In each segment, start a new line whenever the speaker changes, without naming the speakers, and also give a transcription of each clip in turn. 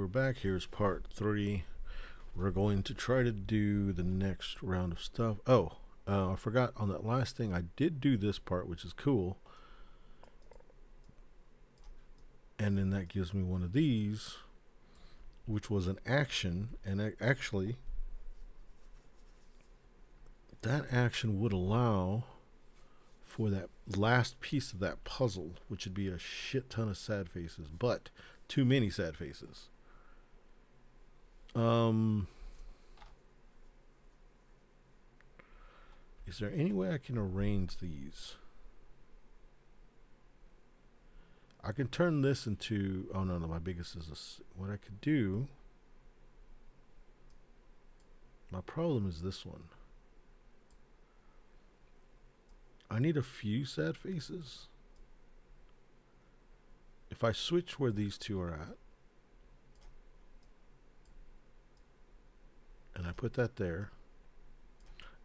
back. Here's part 3. We're going to try to do the next round of stuff. I forgot on that last thing. I did do this part, which is cool. And then that gives me one of these, which was an action. And actually, that action would allow for that last piece of that puzzle, which would be a shit ton of sad faces, but too many sad faces. Is there any way I can arrange these? I can turn this into, oh no, my biggest is what I could do. My problem is this one. I need a few sad faces. If I switch where these two are at, and I put that there,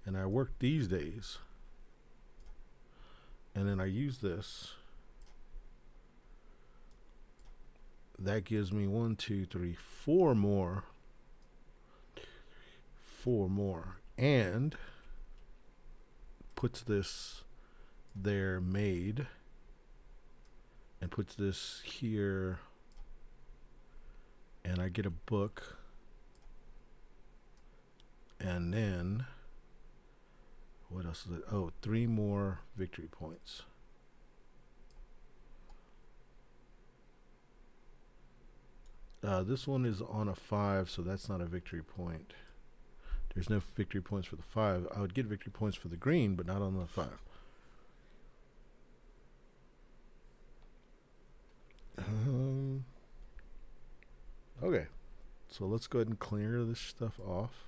and I work these days, and then I use this, that gives me 1, 2, 3, 4 more. 4 more. And puts this there made, and puts this here, and I get a book, and then what else is it? Oh, 3 more victory points. This one is on a 5, so that's not a victory point. There's no victory points for the 5. I would get victory points for the green, but not on the 5. Okay, so let's go ahead and clear this stuff off.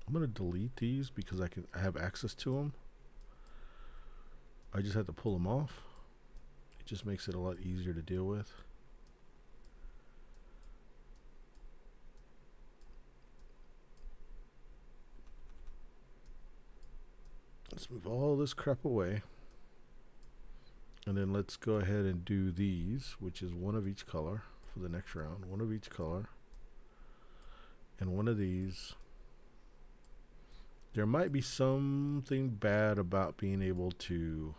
I'm going to delete these because I have access to them. I just have to pull them off. It just makes it a lot easier to deal with. Let's move all this crap away. And then let's go ahead and do these, which is 1 of each color for the next round. 1 of each color. And 1 of these. There might be something bad about being able to...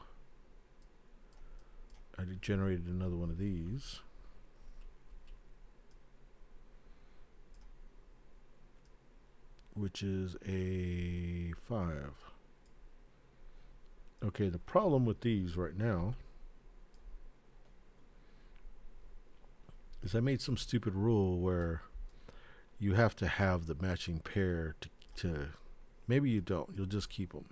I generated another one of these. Which is a 5. Okay, the problem with these right now is I made some stupid rule where you have to have the matching pair to maybe you don't. You'll just keep them.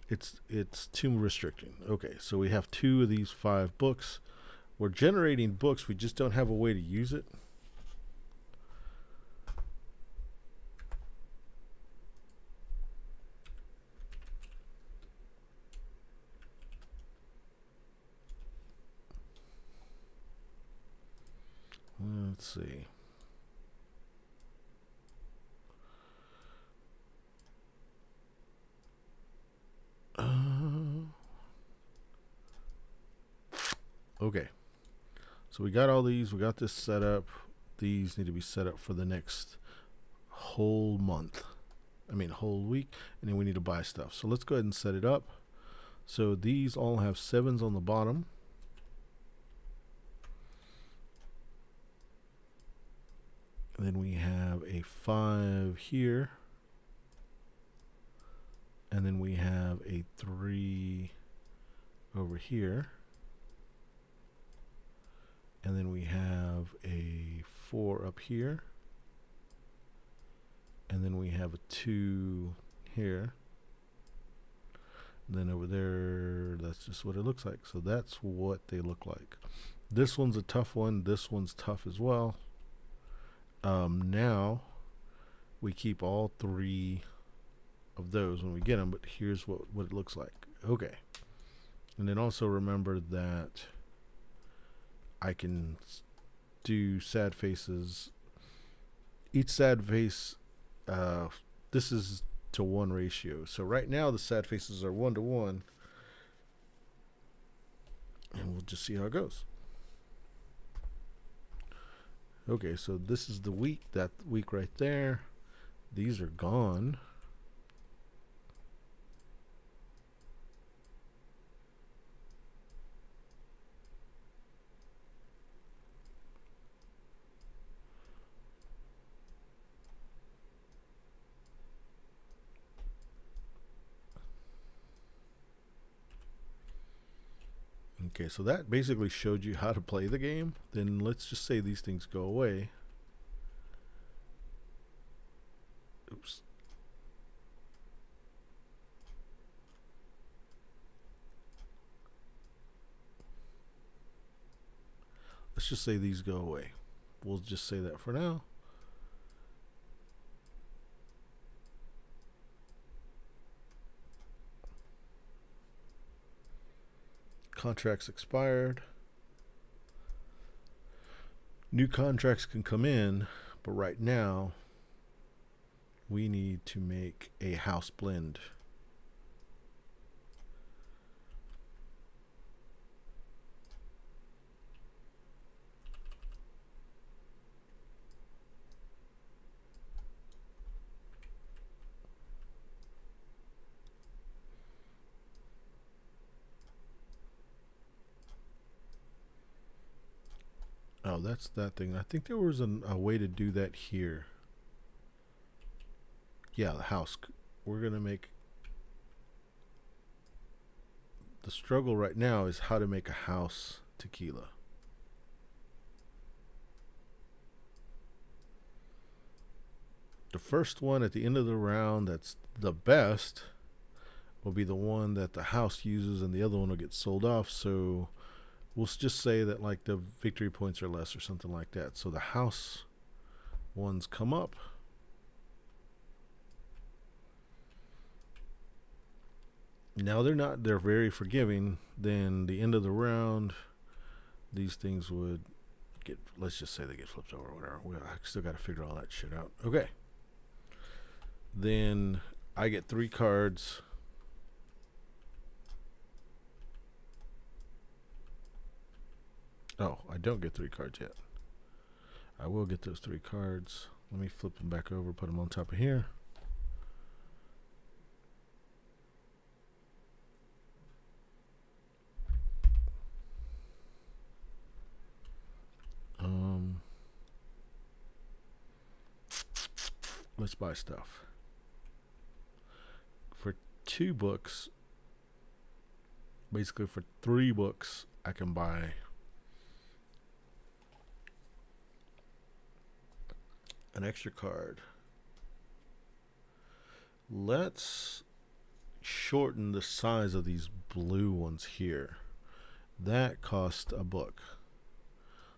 It's too restricting. Okay, so we have 2 of these 5 books. We're generating books. We just don't have a way to use it. Let's see. Okay, so we got all these. We got this set up. These need to be set up for the next whole month. Whole week. And then we need to buy stuff. So let's go ahead and set it up. So these all have 7s on the bottom. And then we have a 5 here. And then we have a 3 over here. And then we have a 4 up here. And then we have a 2 here. And then over there, that's just what it looks like. So that's what they look like. This one's a tough one. This one's tough as well. Now, we keep all 3 of those when we get them, but here's what it looks like. Okay. And then also remember that I can do sad faces. Each sad face, this is to 1 ratio. So right now the sad faces are 1 to 1. And we'll just see how it goes. Okay, so this is the week, that week right there. These are gone. Okay, so that basically showed you how to play the game. Then let's just say these things go away. Oops. Let's just say these go away. We'll just say that for now. Contracts expired. New contracts can come in, but right now we need to make a house blend. Oh, that's that thing. I think there was a way to do that here. Yeah, the house. We're going to make... The struggle right now is how to make a house tequila. The first one at the end of the round that's the best will be the one that the house uses, and the other one will get sold off. So we'll just say that like the victory points are less or something like that. So the house ones come up. Now they're very forgiving. Then the end of the round, these things would get, let's just say they get flipped over or whatever. I still got to figure all that shit out. Okay. Then I get 3 cards. Oh, I don't get 3 cards yet. I will get those 3 cards. Let me flip them back over, put them on top of here. Let's buy stuff. For 2 books, basically for 3 books, I can buy an extra card. Let's shorten the size of these blue ones here. That cost a book.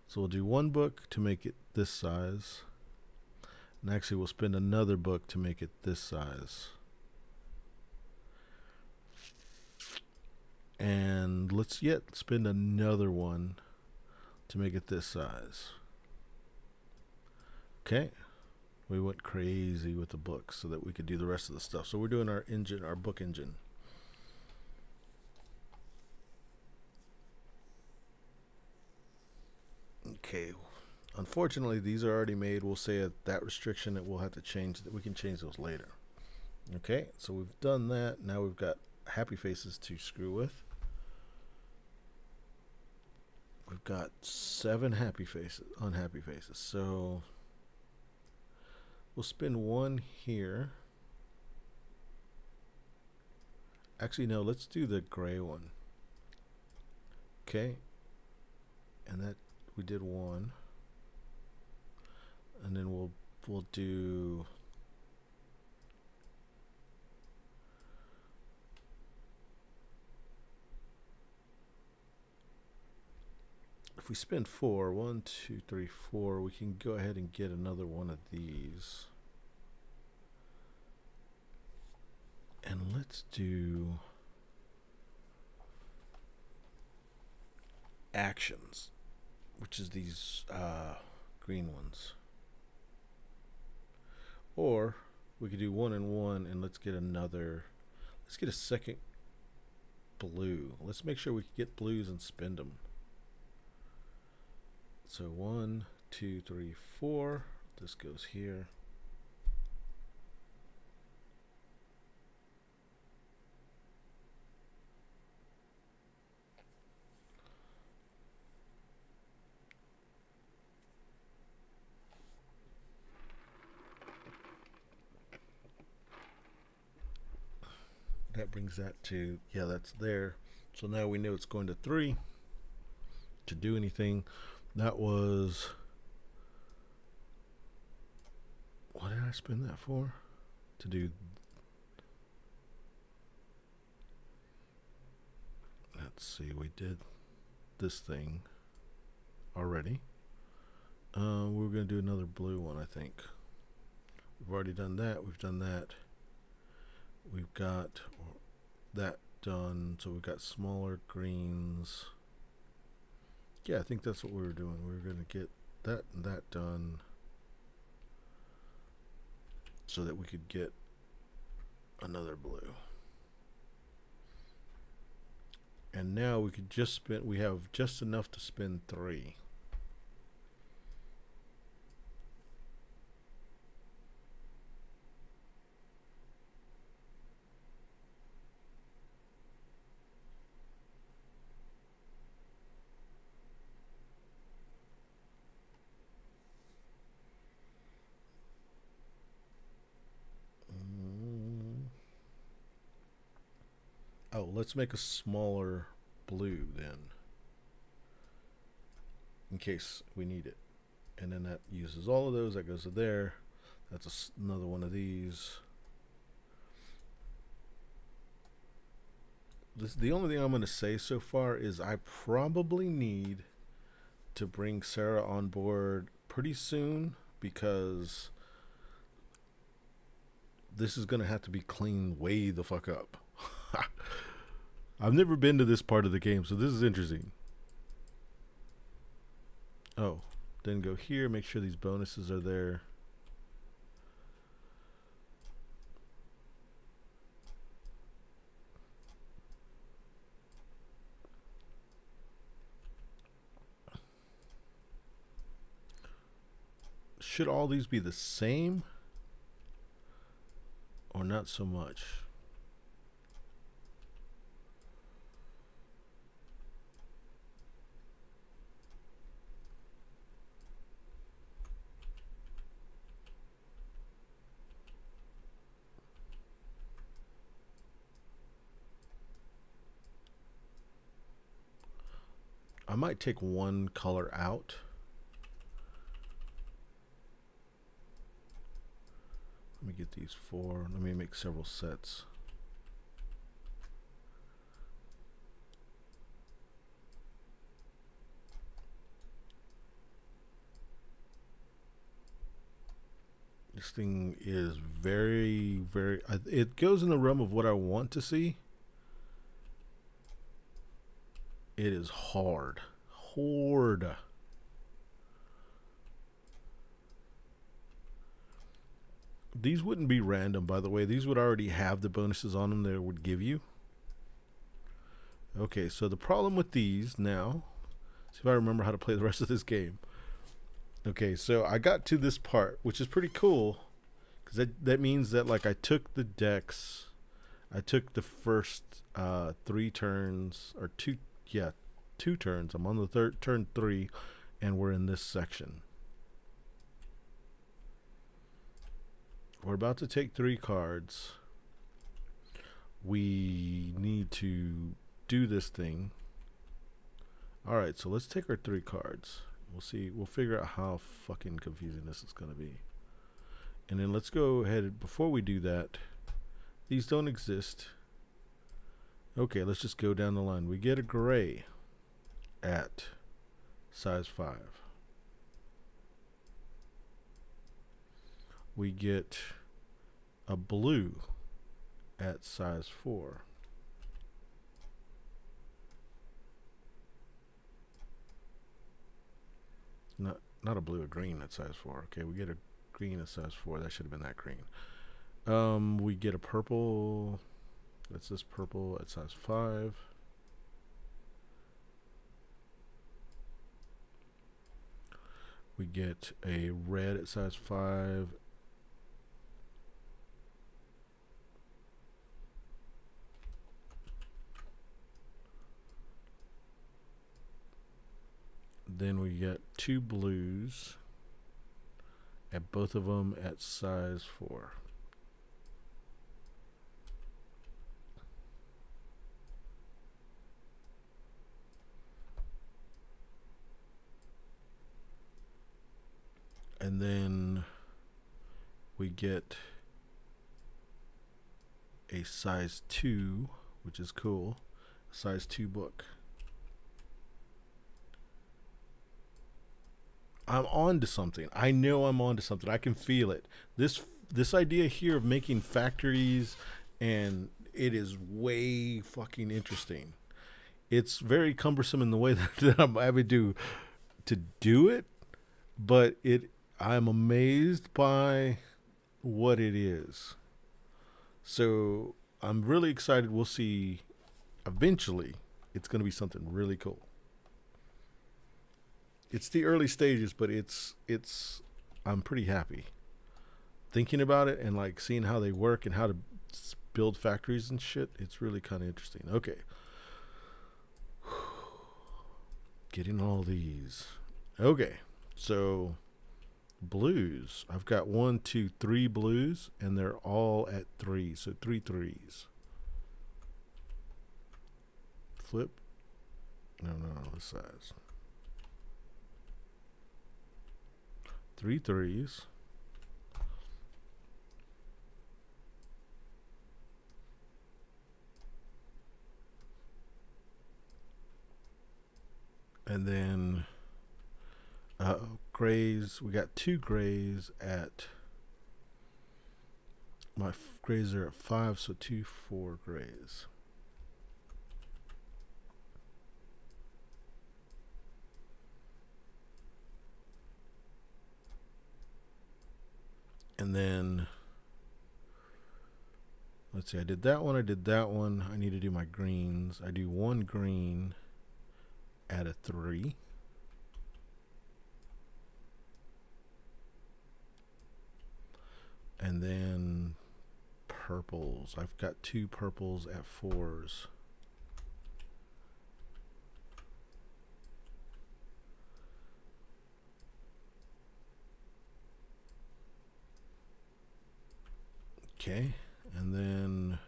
So we'll do 1 book to make it this size. And actually we'll spend another book to make it this size. And let's yet spend another one to make it this size. Okay. We went crazy with the books so that we could do the rest of the stuff. So we're doing our engine, our book engine. Okay. Unfortunately, these are already made. We'll say at that restriction that we'll have to change, that we can change those later. Okay, so we've done that. Now we've got happy faces to screw with. We've got 7 happy faces, unhappy faces. So we'll spin 1 here. Actually, no, let's do the gray one. Okay. And that we did 1. And then we'll do if we spend 4, 1, 2, 3, 4, we can go ahead and get another one of these. And let's do actions, which is these green ones. Or We could do 1 and 1, and let's get another. Let's get a second blue. Let's make sure we can get blues and spend them. So 1, 2, 3, 4. This goes here. That brings that to, yeah, that's there. So now we know it's going to 3 to do anything. That was, what did I spend that for? To do, let's see, we did this thing already. We were going to do another blue one, I think. We've already done that. We've done that. We've got that done. So we've got smaller greens. Yeah, I think that's what we were doing. We were going to get that and that done so that we could get another blue. And now we could just spend, we have just enough to spend 3. Oh, let's make a smaller blue then, in case we need it. And then that uses all of those. That goes to there. That's another one of these. The only thing I'm going to say so far is I probably need to bring Sarah on board pretty soon, because this is going to have to be cleaned way the fuck up. I've never been to this part of the game, so this is interesting. Oh, then go here, make sure these bonuses are there. Should all these be the same? Or not so much? I might take one color out. Let me get these 4. Let me make several sets. This thing is very, very, it goes in the realm of what I want to see. It is hard. Hard. These wouldn't be random, by the way. These would already have the bonuses on them that it would give you. Okay, so the problem with these now, see if I remember how to play the rest of this game. Okay, so I got to this part, which is pretty cool, because that means that, like, I took the decks, I took the first 3 turns, or 2 turns. I'm on the turn 3, and we're in this section. We're about to take 3 cards. We need to do this thing. Alright, so let's take our 3 cards. We'll see. We'll figure out how fucking confusing this is going to be. And then let's go ahead. Before we do that, these don't exist. Okay, let's just go down the line. We get a gray at size 5. We get a blue at size 4. Not a blue, a green at size 4. Okay, we get a green at size 4. That should have been that green. We get a purple. That's this purple at size 5. We get a red at size 5. Then we get 2 blues, at both of them at size 4. And then we get a size 2, which is cool, size 2 book. I'm on to something. I know I'm on to something. I can feel it. This idea here of making factories, and it is way fucking interesting. It's very cumbersome in the way that I'm having to do it, but I'm amazed by what it is. So I'm really excited. We'll see. Eventually, it's going to be something really cool. It's the early stages, but I'm pretty happy thinking about it and like seeing how they work and how to build factories and shit. It's really kind of interesting. Okay. Getting all these. Okay. So blues. I've got 1, 2, 3 blues, and they're all at 3. So 3 threes. Flip. No, this size. 3 threes. And then grays. We got 2 grays at my grays are at 5, so 2 4 grays. And then let's see, I did that one, I did that one. I need to do my greens. I do 1 green at a 3. And then purples. I've got 2 purples at 4s. Okay, and then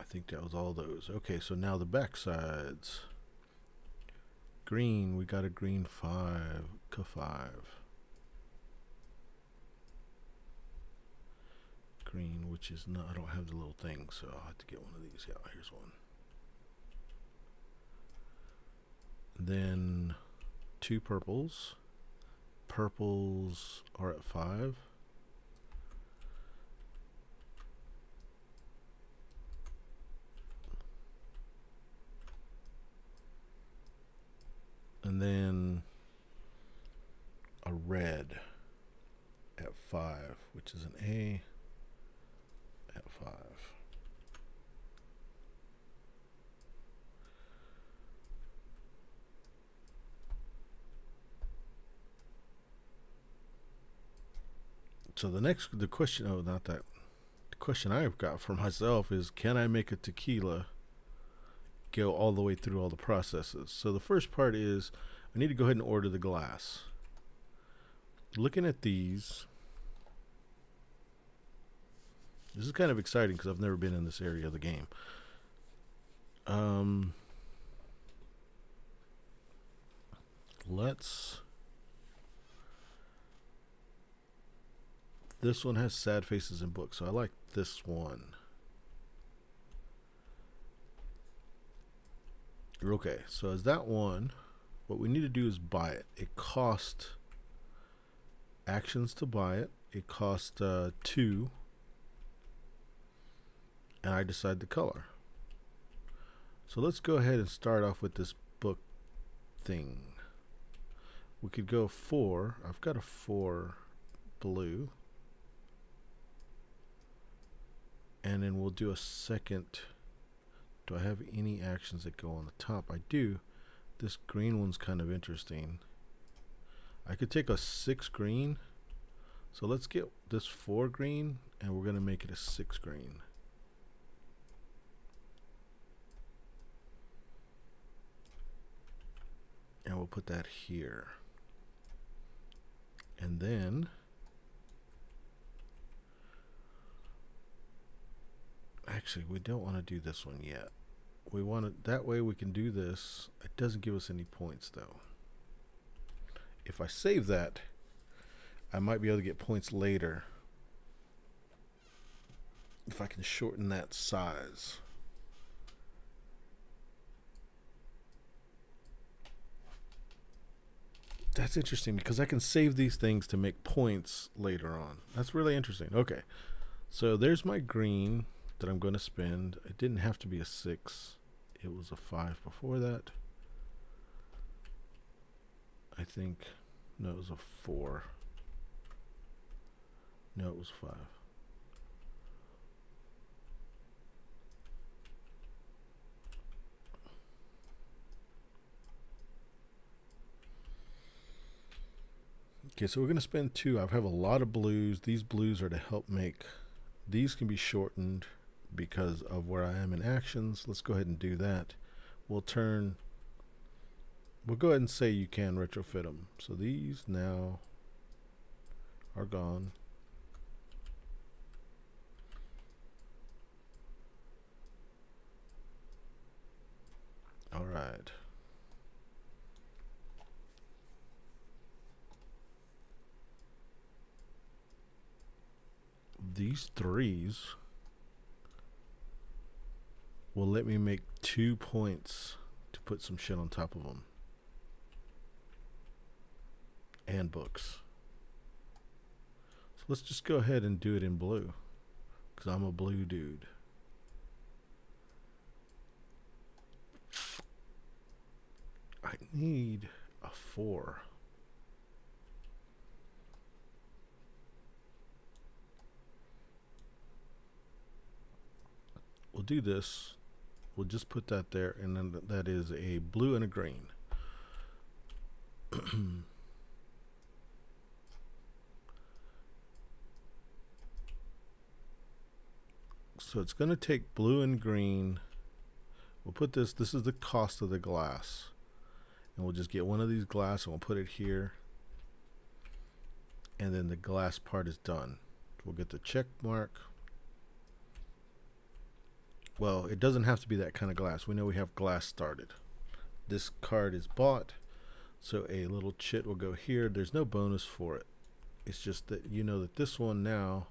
I think that was all those. Okay, so now the back sides. Green, we got a green 5, K5. Green, which is not, I don't have the little thing, so I'll have to get one of these. Yeah, here's one. Then 2 purples. Purples are at 5. And then a red at 5, which is an A at 5. So the question, oh, not that. The question I've got for myself is, can I make a tequila go all the way through all the processes? So the first part is I need to go ahead and order the glass. Looking at these, this is kind of exciting because I've never been in this area of the game. This one has sad faces in books, so I like this one. Okay, so as that one, what we need to do is buy it. It costs actions to buy it. It costs 2, and I decide the color. So let's go ahead and start off with this book thing. We could go 4. I've got a 4 blue. And then we'll do a second. Do I have any actions that go on the top? I do. This green one's kind of interesting. I could take a 6 green. So let's get this 4 green, and we're going to make it a 6 green. And we'll put that here. And then actually, we don't want to do this one yet. We want it that way we can do this. It doesn't give us any points though. If I save that, I might be able to get points later if I can shorten that size. That's interesting because I can save these things to make points later on. That's really interesting. Okay, so there's my green that I'm going to spend. It didn't have to be a 6. It was a 5 before that. I think, no, it was a 4. No, it was 5. Okay, so we're going to spend 2. I have a lot of blues. These blues are to help make, these can be shortened because of where I am in actions. Let's go ahead and do that. We'll go ahead and say you can retrofit them. So these now are gone. All right. These 3s will let me make 2 points to put some shit on top of them. And books. So let's just go ahead and do it in blue, because I'm a blue dude. I need a 4. We'll do this. We'll just put that there, and then that is a blue and a green. So it's going to take blue and green. We'll put this is the cost of the glass. And we'll just get one of these glass and we'll put it here. And then the glass part is done. We'll get the check mark. Well, it doesn't have to be that kind of glass. We know we have glass started. This card is bought, so a little chit will go here. There's no bonus for it. It's just that you know that this one now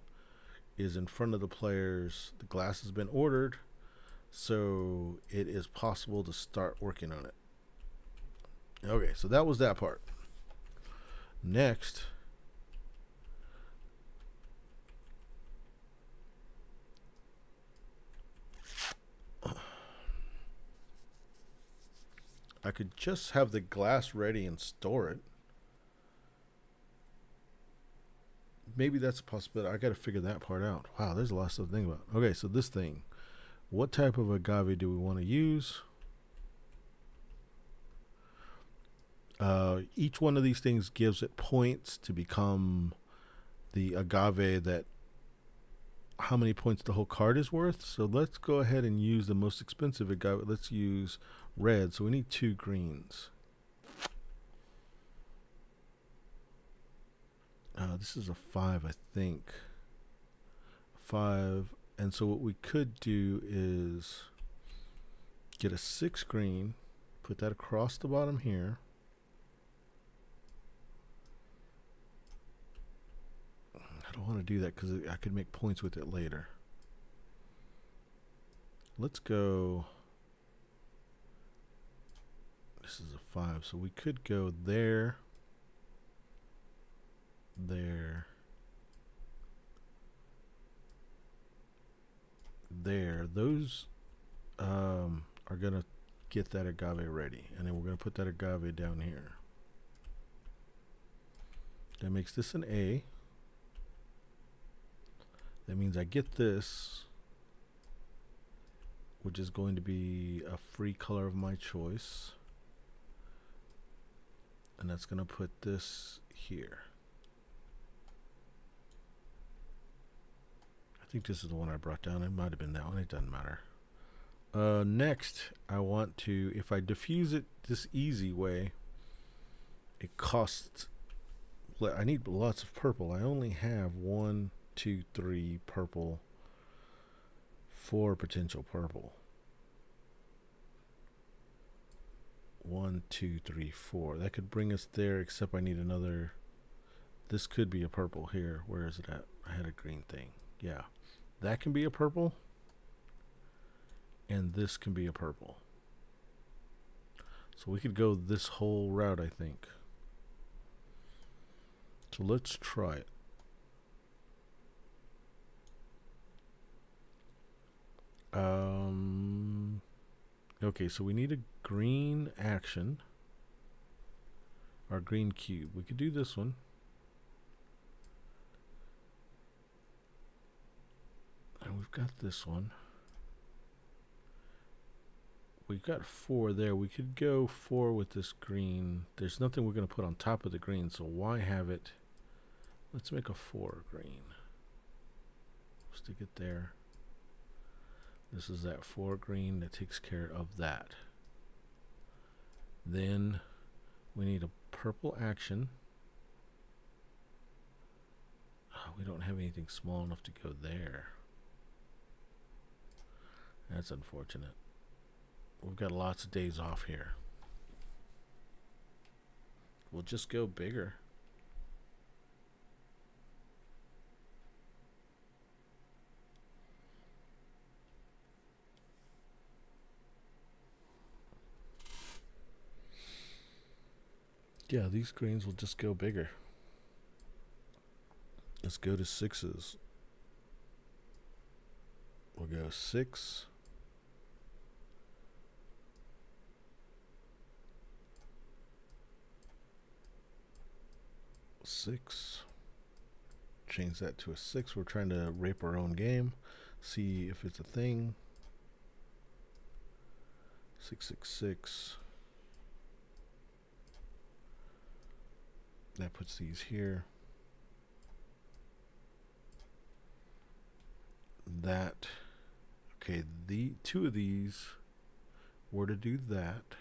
is in front of the players. The glass has been ordered, so it is possible to start working on it. Okay, so that was that part. Next, I could just have the glass ready and store it. Maybe that's a possibility. I got to figure that part out. Wow, there's a lot of stuff to think about. Okay, so this thing. What type of agave do we want to use? Each one of these things gives it points to become the agave that how many points the whole card is worth. So let's go ahead and use the most expensive agave. Let's use red. So we need 2 greens. This is a 5, I think. 5. And so what we could do is get a 6 green, put that across the bottom here. I don't want to do that because I could make points with it later. Let's go. This is a 5, so we could go there, there, there. Those are going to get that agave ready, and then we're going to put that agave down here. That makes this an A. That means I get this, which is going to be a free color of my choice. And that's going to put this here. I think this is the one I brought down. It might have been that one. It doesn't matter. Next, I want to, if I diffuse it this easy way, it costs, I need lots of purple. I only have 1, 2, 3 purple, 4 potential purple. 1, 2, 3, 4. That could bring us there, except I need another. This could be a purple here. Where is it at? I had a green thing. Yeah. That can be a purple. And this can be a purple. So we could go this whole route, I think. So let's try it. Okay, so we need a green action. Our green cube. We could do this one. And we've got this one. We've got 4 there. We could go 4 with this green. There's nothing we're going to put on top of the green, so why have it? Let's make a 4 green. Stick it there. This is that 4 green that takes care of that. Then we need a purple action. Oh, we don't have anything small enough to go there. That's unfortunate. We've got lots of days off here. We'll just go bigger. Yeah, these greens will just go bigger. Let's go to 6s. We'll go 6. 6. Change that to a 6. We're trying to rape our own game. See if it's a thing. 6, 6, 6. That puts these here. That. Okay, the 2 of these were to do that.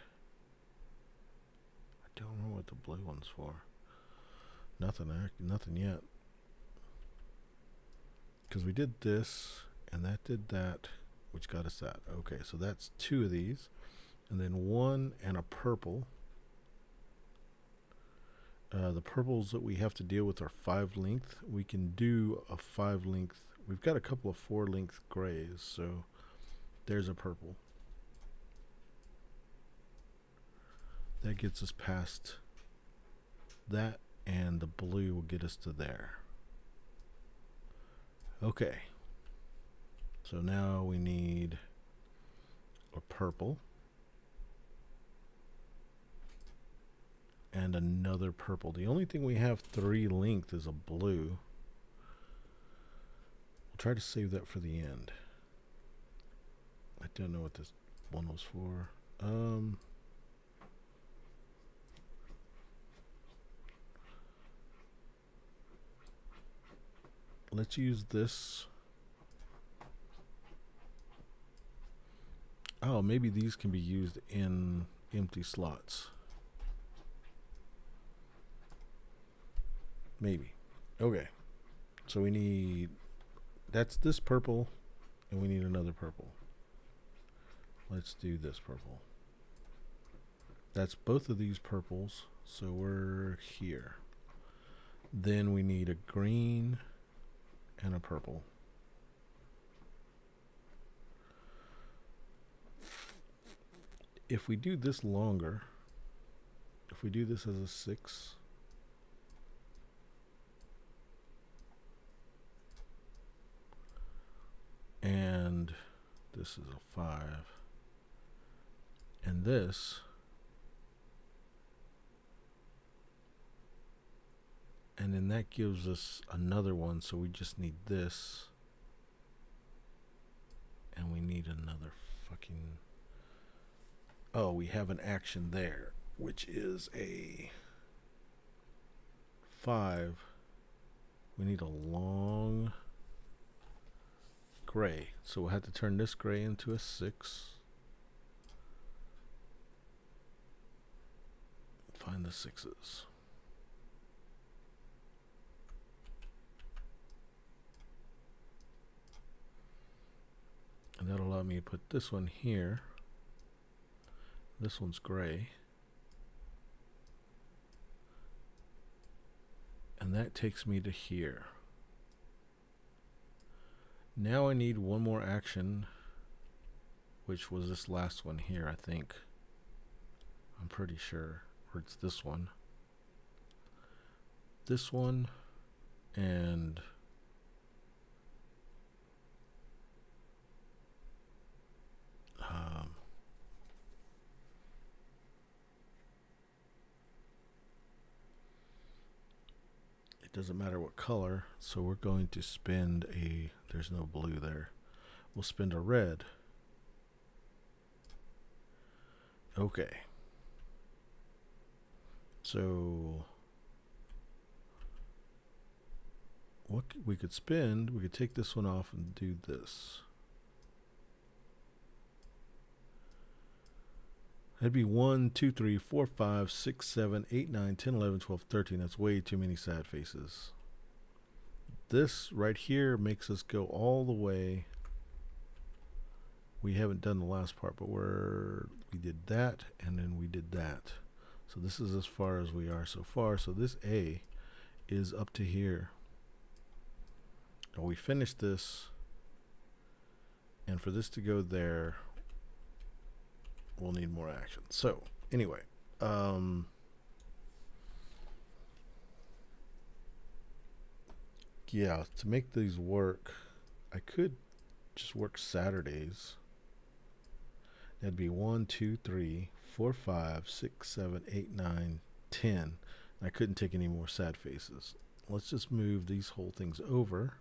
I don't know what the blue one's for. Nothing yet. Because we did this, and that did that, which got us that. Okay, so that's 2 of these. And then 1 and a purple. The purples that we have to deal with are 5 length. We can do a 5 length. We've got a couple of 4 length grays, so there's a purple. That gets us past that, and the blue will get us to there. Okay. So now we need a purple. And another purple. The only thing we have 3 length is a blue. We'll try to save that for the end. I don't know what this one was for. Let's use this. Oh, maybe these can be used in empty slots. Maybe. Okay. So we need, that's this purple, and we need another purple. Let's do this purple. That's both of these purples, so we're here. Then we need a green and a purple. If we do this longer, if we do this as a 6, and this is a 5, and this, and then that gives us another one, so we just need this, and we need another fucking Oh, we have an action there, which is a 5. We need a long gray. So we'll have to turn this gray into a 6. Find the 6s. And that'll allow me to put this one here. This one's gray. And that takes me to here. Now I need one more action, which was this last one here, I think. I'm pretty sure. Or it's this one. This one and it doesn't matter what color, so we're going to spend a, there's no blue there. We'll spend a red. Okay. So what we could spend, we could take this one off and do this. That'd be 1, 2, 3, 4, 5, 6, 7, 8, 9, 10, 11, 12, 13. That's way too many sad faces. This right here makes us go all the way. We haven't done the last part, but we did that and then we did that. So this is as far as we are so far. So this A is up to here. Now we finished this, and for this to go there, we'll need more action. So anyway, yeah, to make these work, I could just work Saturdays. That'd be 1, 2, 3, 4, 5, 6, 7, 8, 9, 10. I couldn't take any more sad faces. Let's just move these whole things over.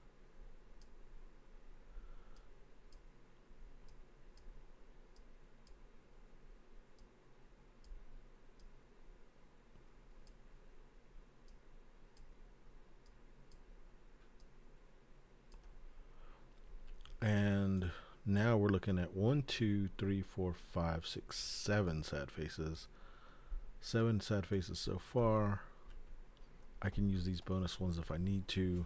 And now we're looking at 1, 2, 3, 4, 5, 6, 7 sad faces. 7 sad faces so far. I can use these bonus ones if I need to.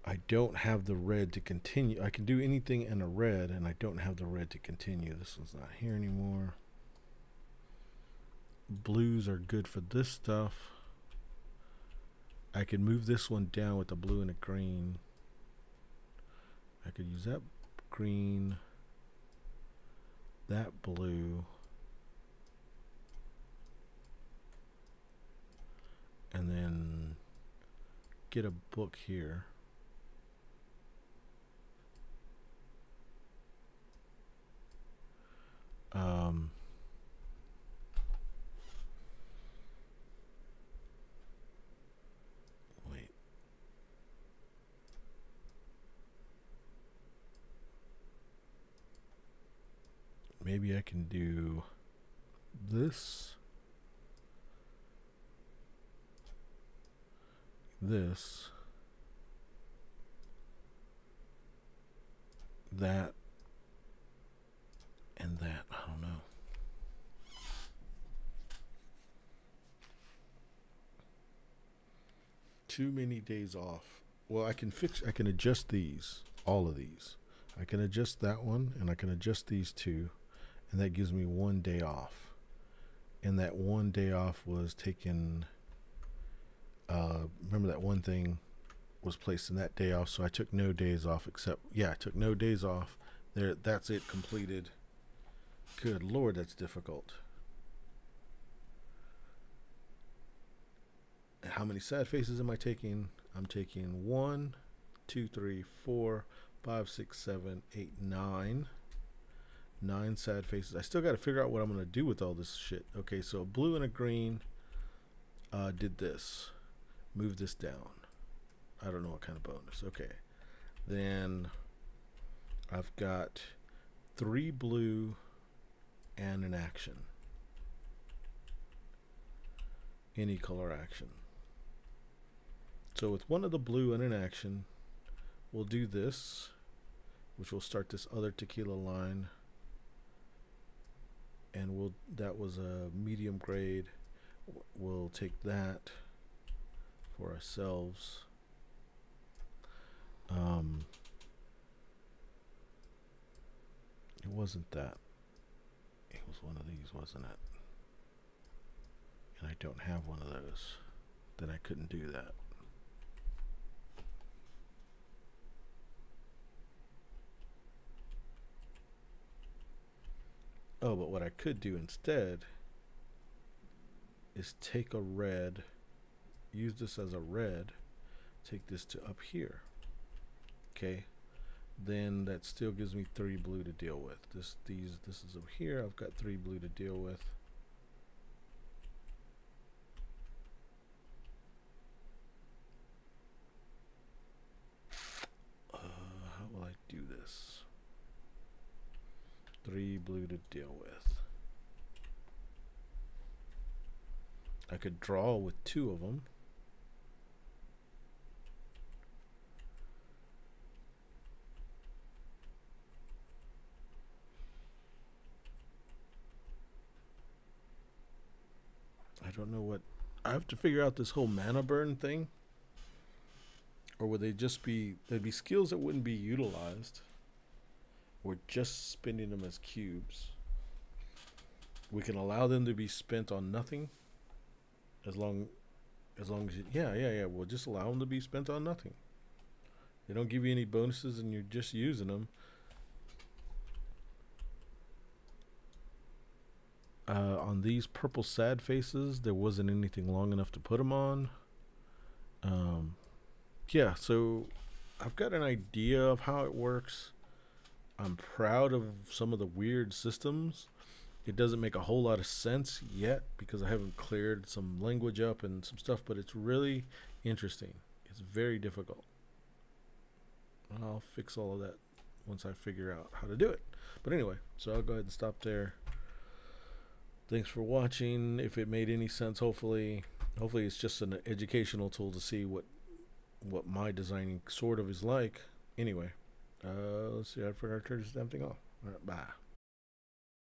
I don't have the red to continue. I can do anything in a red, and I don't have the red to continue. This one's not here anymore. Blues are good for this stuff. I could move this one down with the blue and the green. I could use that green, that blue, and then get a book here. Wait. Maybe I can do this, this, that, and that. I don't know. Too many days off. Well, I can adjust these, all of these. I can adjust that one, and I can adjust these two, and that gives me 1 day off. And that 1 day off was taken, remember that one thing was placed in that day off, so I took no days off except, yeah, I took no days off. There, that's it, completed. Good Lord, that's difficult. How many sad faces am I taking? I'm taking 1, 2, 3, 4, 5, 6, 7, 8, 9. 9 sad faces. I still got to figure out what I'm going to do with all this shit. Okay, so a blue and a green did this. Move this down. I don't know what kind of bonus. Okay. Then I've got 3 blue and an action. Any color action. So with one of the blue and an action, we'll do this, which will start this other tequila line. And that was a medium grade. We'll take that for ourselves. It wasn't that. It was one of these, wasn't it? And I don't have one of those. Then I couldn't do that. Oh, but what I could do instead is take a red, use this as a red, take this to up here. Okay. Then that still gives me 3 blue to deal with. This is over here. I've got 3 blue to deal with. How will I do this? 3 blue to deal with. I could draw with 2 of them. I don't know what I have to figure out this whole mana burn thing. Or would they just be there'd be skills that wouldn't be utilized. We're just spending them as cubes. We can allow them to be spent on nothing. As long as you, yeah. We'll just allow them to be spent on nothing. They don't give you any bonuses and you're just using them. On these purple sad faces, there wasn't anything long enough to put them on. Yeah, so I've got an idea of how it works. I'm proud of some of the weird systems. It doesn't make a whole lot of sense yet because I haven't cleared some language up and some stuff, but it's really interesting. It's very difficult. I'll fix all of that once I figure out how to do it. But anyway, so I'll go ahead and stop there. Thanks for watching. If it made any sense, hopefully it's just an educational tool to see what my designing sort of is like. Anyway, let's see. I forgot to turn this damn thing off. All right, bye.